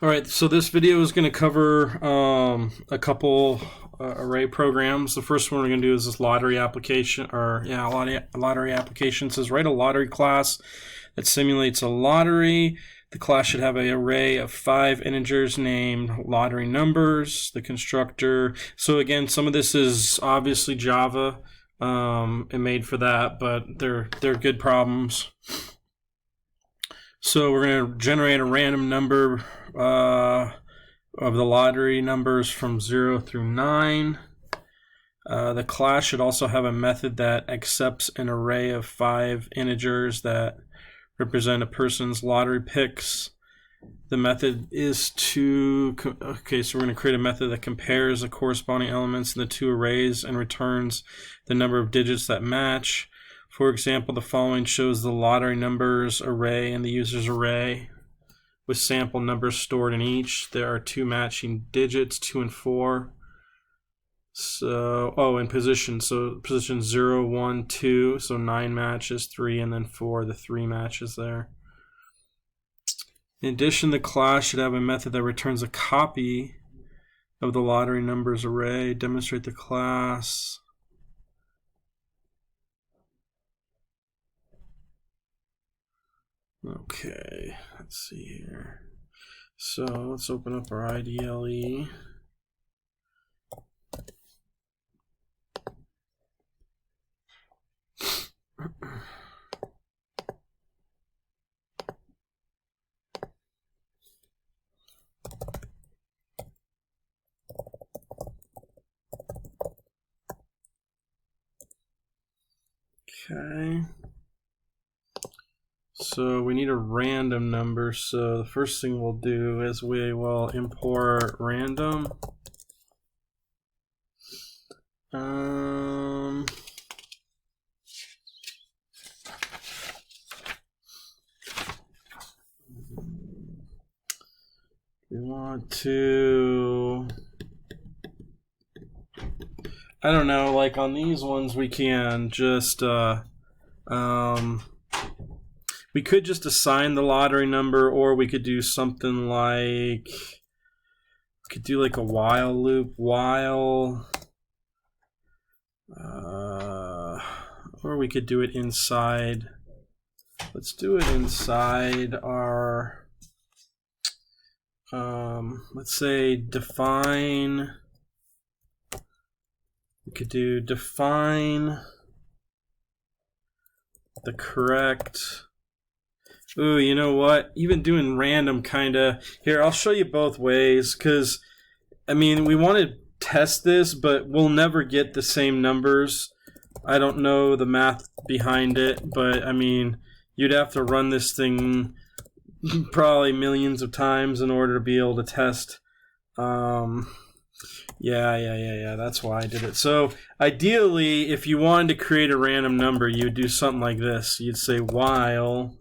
All right, so this video is going to cover a couple array programs. The first one we're going to do is this lottery application, lottery application. It says write a lottery class that simulates a lottery. The class should have an array of 5 integers named lottery numbers. The constructor. So again, some of this is obviously Java and made for that, but they're good problems. So we're going to generate a random number of the lottery numbers from 0 through 9. The class should also have a method that accepts an array of 5 integers that represent a person's lottery picks. The method is so we're going to create a method that compares the corresponding elements in the two arrays and returns the number of digits that match. For example, the following shows the lottery numbers array and the user's array with sample numbers stored in each. There are 2 matching digits, 2 and 4. So, and position. So position 0, 1, 2. So 9 matches, 3, and then 4, the 3 matches there. In addition, the class should have a method that returns a copy of the lottery numbers array. Demonstrate the class. Okay, let's see here. So let's open up our IDLE. Okay. So we need a random number. So the first thing we'll do is we will import random. We want to, I don't know, like on these ones we can just we could just assign the lottery number, or we could do something like, we could do like a while loop, while, or we could do it inside. Let's do it inside our, let's say define, we could do define the correct. Ooh, you know what? Even doing random kinda. Here, I'll show you both ways, because, I mean, we want to test this, but we'll never get the same numbers. I don't know the math behind it, but, I mean, you'd have to run this thing probably millions of times in order to be able to test. Yeah, that's why I did it. So, ideally, if you wanted to create a random number, you'd do something like this. You'd say while...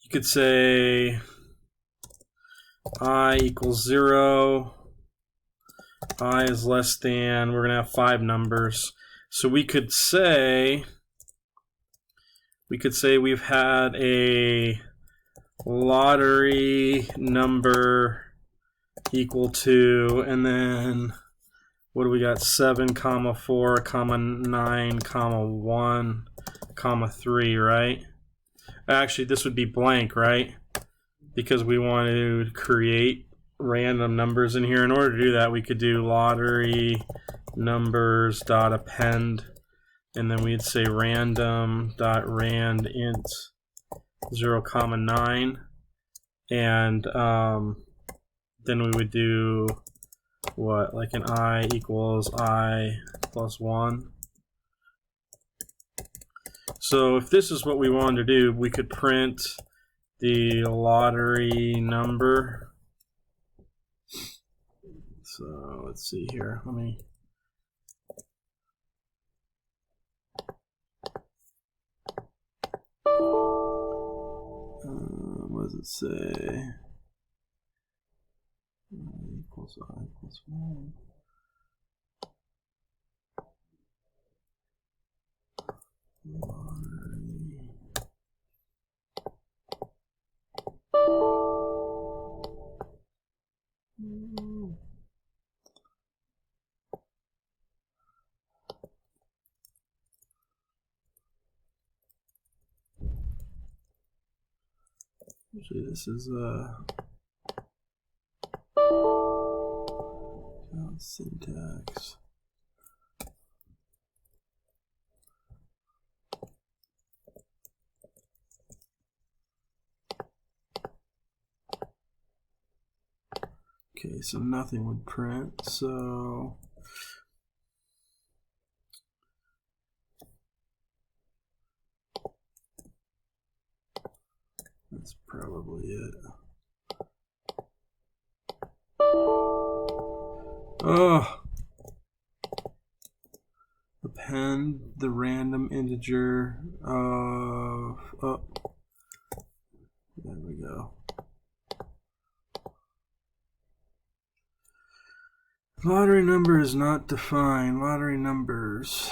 You could say I equals 0, I is less than, we're going to have 5 numbers. So we could say we've had a lottery number equal to, and then what do we got? 7, 4, 9, 1, 3, right? Actually, this would be blank, right? Because we want to create random numbers in here. In order to do that, we could do lottery numbers dot append, and then we'd say random dot rand int 0, 9, and then we would do what, like an I equals I plus 1. So if this is what we wanted to do, we could print the lottery number. So let's see here. Let me. What does it say? I equals I plus 1. Usually this is syntax. Okay, so nothing would print, so that's probably it. Oh, append the random integer of, oh, there we go. Lottery number is not defined. Lottery numbers.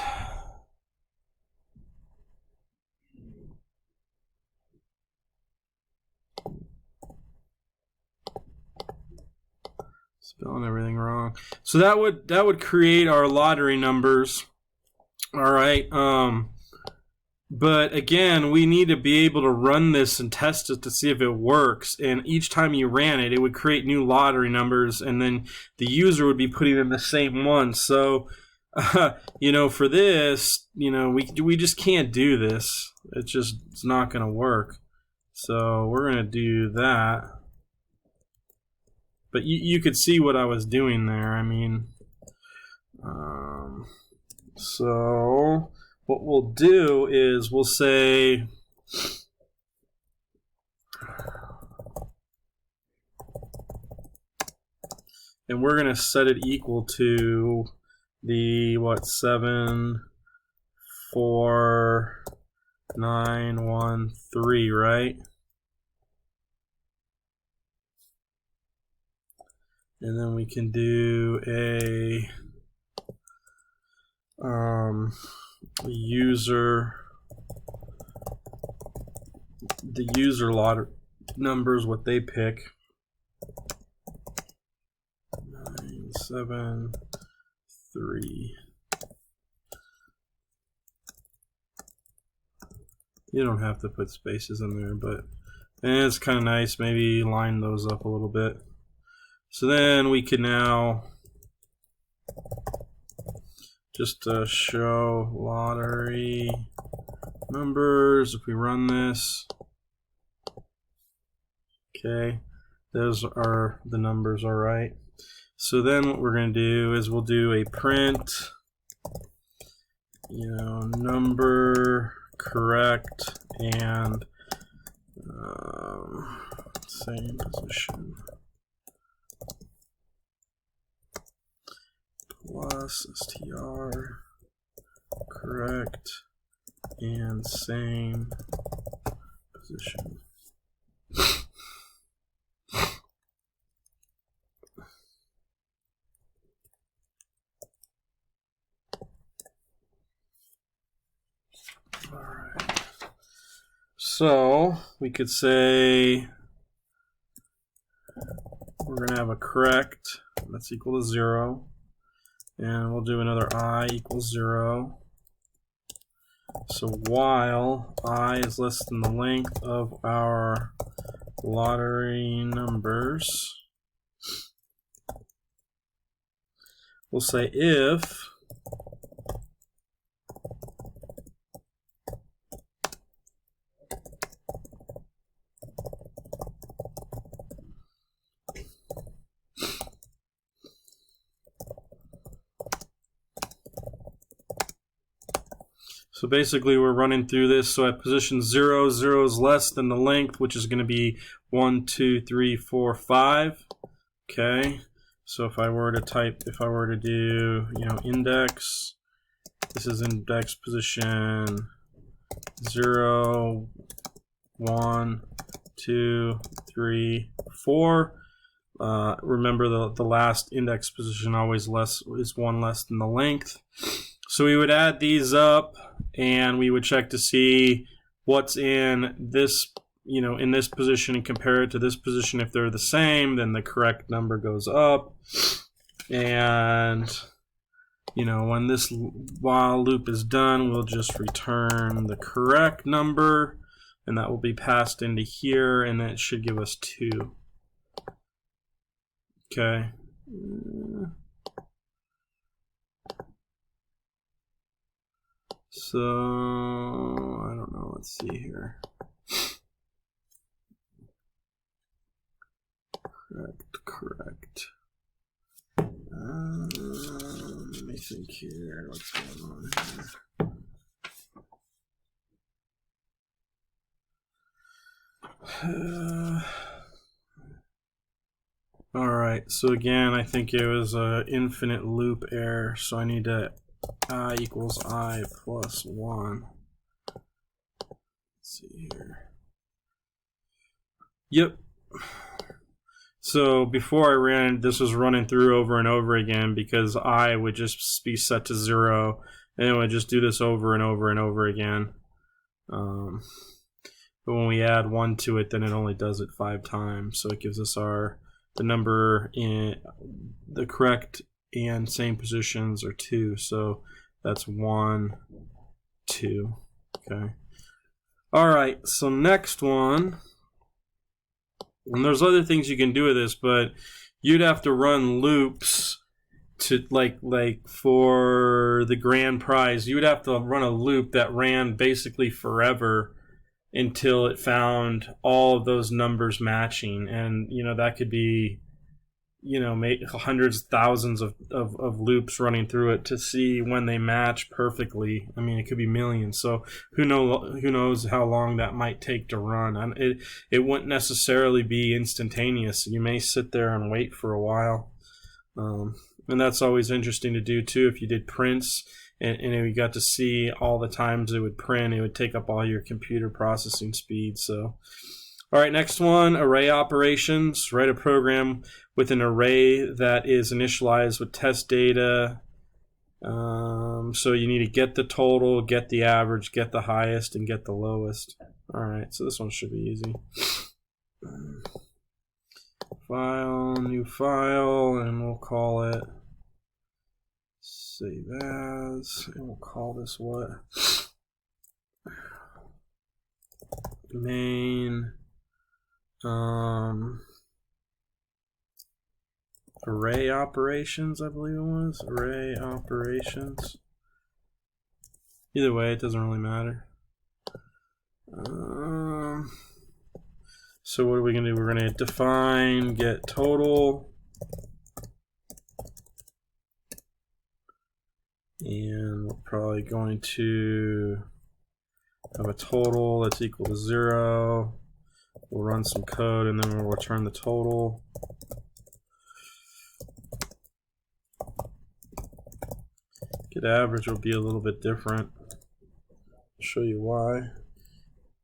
Spelling everything wrong. So that would create our lottery numbers. All right. But again, we need to be able to run this and test it to see if it works. And each time you ran it, it would create new lottery numbers, and then the user would be putting in the same one. So, you know, for this, you know, we just can't do this. It's not going to work. So we're going to do that. But you could see what I was doing there. I mean, so what we'll do is we'll say and we're going to set it equal to the 7 4 9 1 3, right? And then we can do a the user lot numbers, what they pick. 9 7 3. You don't have to put spaces in there, but it's kind of nice. Maybe line those up a little bit. So then we can now just show lottery numbers. If we run this, okay, those are the numbers, all right. So then what we're going to do is we'll do a print, you know, number correct and same position plus str correct and same position. All right. So we could say we're going to have a correct that's equal to 0. And we'll do another I equals 0. So while I is less than the length of our lottery numbers, we'll say if so basically we're running through this. So at position 0, 0 is less than the length, which is going to be 1, 2, 3, 4, 5. Okay. So if I were to do, you know, index, this is index position 0, 1, 2, 3, 4. Remember the last index position always is 1 less than the length. So we would add these up and we would check to see what's in this, you know, in this position and compare it to this position. If they're the same, then the correct number goes up. And, you know, when this while loop is done, we'll just return the correct number. and that will be passed into here, and it should give us 2. Okay. So I don't know, let's see here. Correct. Let me think here, what's going on here. All right, so again, I think it was an infinite loop error, so I need to I equals I plus 1. Let's see here. Yep. So before I ran, this was running through over and over again because I would just be set to 0, and it would just do this over and over and over again. But when we add 1 to it, then it only does it 5 times, so it gives us the number in the correct and same positions are 2, so that's 1, 2. Okay. All right, so next one, and there's other things you can do with this, but you'd have to run loops to like for the grand prize. You would have to run a loop that ran basically forever until it found all of those numbers matching, and that could be hundreds, thousands of loops running through it to see when they match perfectly. I mean, it could be millions. So who knows how long that might take to run. It wouldn't necessarily be instantaneous. You may sit there and wait for a while, and that's always interesting to do too. If you did prints and you got to see all the times it would print, it would take up all your computer processing speed. So all right, next one, array operations. Write a program with an array that is initialized with test data. So you need to get the total, get the average, get the highest, and get the lowest. All right, so this one should be easy. File, new file, and we'll call it save as, and we'll call this what? Main. Array operations, I believe it was. Array operations. Either way, it doesn't really matter. So what are we going to do? We're going to define get total. And we're probably going to have a total that's equal to 0. We'll run some code and then we'll return the total. Get average will be a little bit different. I'll show you why.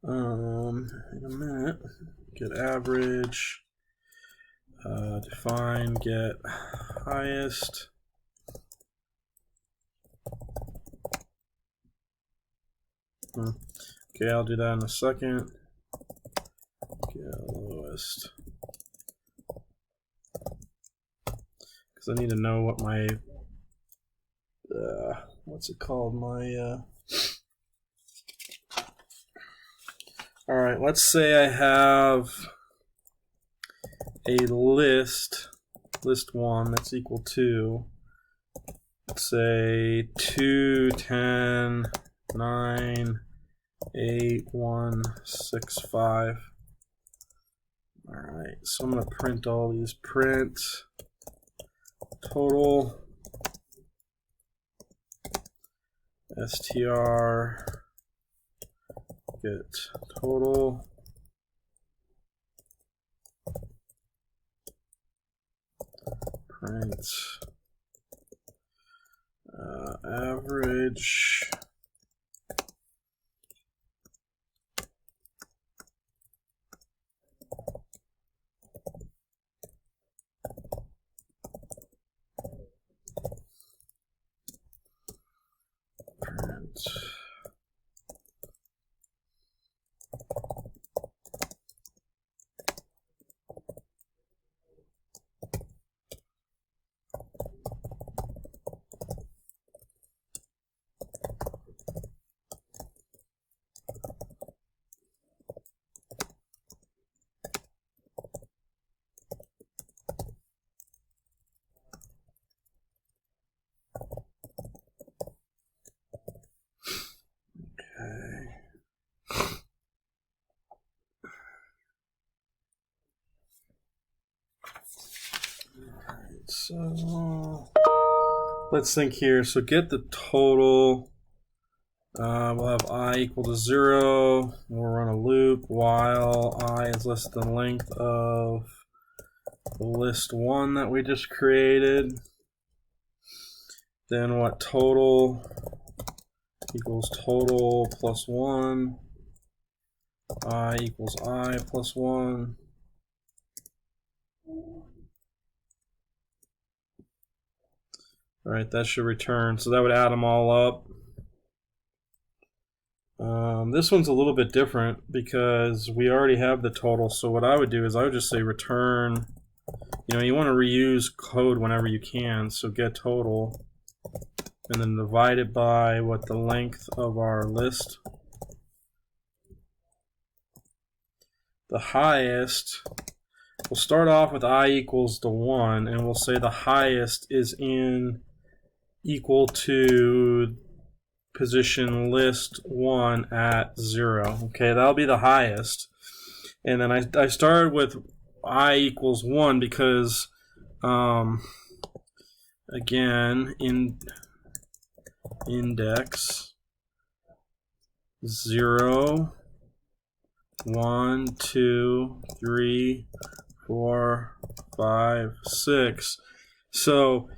In a minute. Get average. Define get highest. Okay, I'll do that in a second. Get lowest. Because I need to know what my what's it called? My all right, let's say I have a list 1 that's equal to, let's say 2, 10, 9, 8, 1, 6, 5. All right, so I'm going to print all these. Print total str get total print average print so let's think here. So get the total. We'll have I equal to 0. We'll run a loop while I is less than the length of the list 1 that we just created. Then what total equals total plus 1. I equals I plus 1. All right, that should return. So that would add them all up. This one's a little bit different because we already have the total. So what I would do is I would just say return. You want to reuse code whenever you can. So get total, and then divide it by what the length of our list. The highest, we'll start off with I equals to 1, and we'll say the highest is in equal to position list 1 at 0. Okay, that'll be the highest. And then I started with I equals 1 because, again, in index 0, 1, 2, 3, 4, 5, 6. So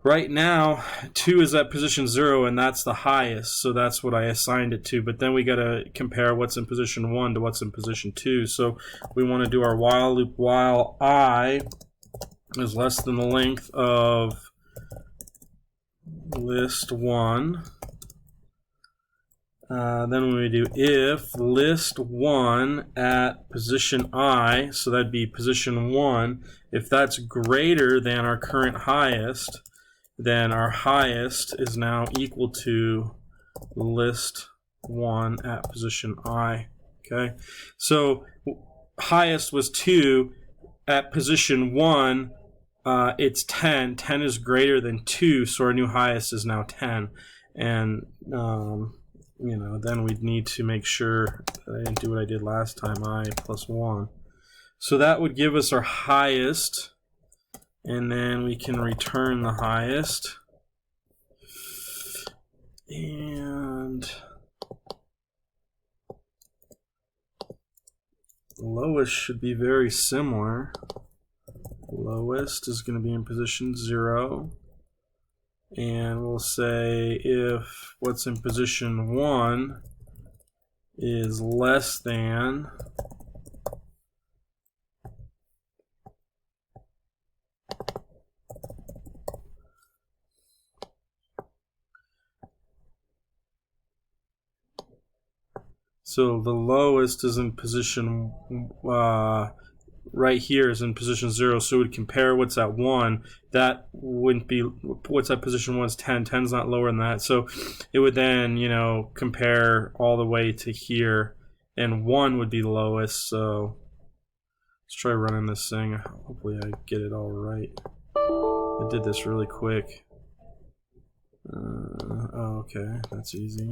right now, 2 is at position 0, and that's the highest, so that's what I assigned it to. But then we got to compare what's in position 1 to what's in position 2. So we want to do our while loop while I is less than the length of list 1. Then when we do if list 1 at position I, so that'd be position 1, if that's greater than our current highest, then our highest is now equal to list 1 at position I. Okay, so highest was 2. At position 1, it's 10. 10 is greater than 2, so our new highest is now 10. And then we'd need to make sure that I didn't do what I did last time, I plus 1. So that would give us our highest, and then we can return the highest. And lowest should be very similar. Lowest is going to be in position 0. And we'll say if what's in position 1 is less than so the lowest is in position right here is in position 0, so we'd compare what's at 1. That wouldn't be, what's at position 1 is 10. 10's not lower than that, so it would then, compare all the way to here, and 1 would be the lowest. So let's try running this thing. Hopefully I get it all right. I did this really quick. Okay, that's easy.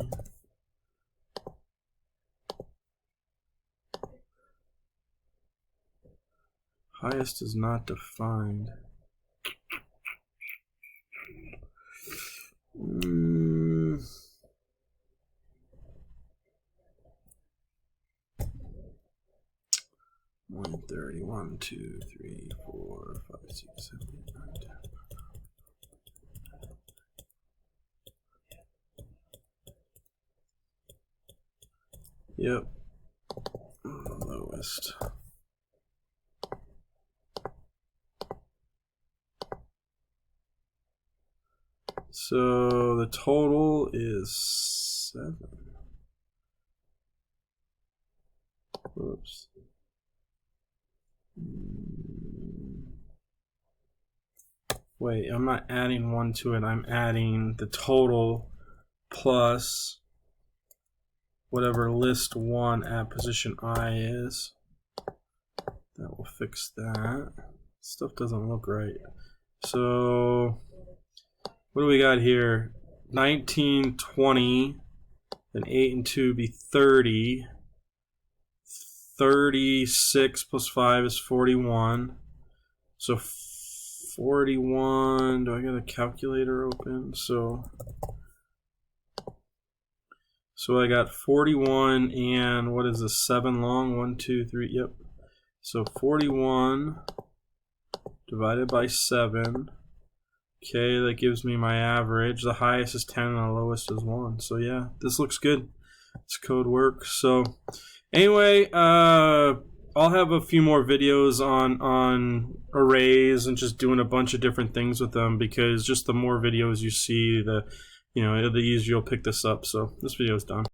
Highest is not defined. 130, 1, 2, 3, 4, 5, 6, 7, 8, 9, 10. Yep. Lowest. So the total is 7. Whoops. Wait, I'm not adding 1 to it. I'm adding the total plus whatever list 1 at position I is. That will fix that. Stuff doesn't look right. So what do we got here? 19, 20, then 8 and 2 be 30. 36 plus 5 is 41. So 41. Do I got a calculator open? So I got 41 and what is this, 7 long? 1, 2, 3, yep. So 41 divided by 7. Okay, that gives me my average. The highest is 10 and the lowest is 1. So yeah, this looks good. This code works. So anyway, I'll have a few more videos on arrays and just doing a bunch of different things with them, because just the more videos you see, the easier you'll pick this up. So this video is done.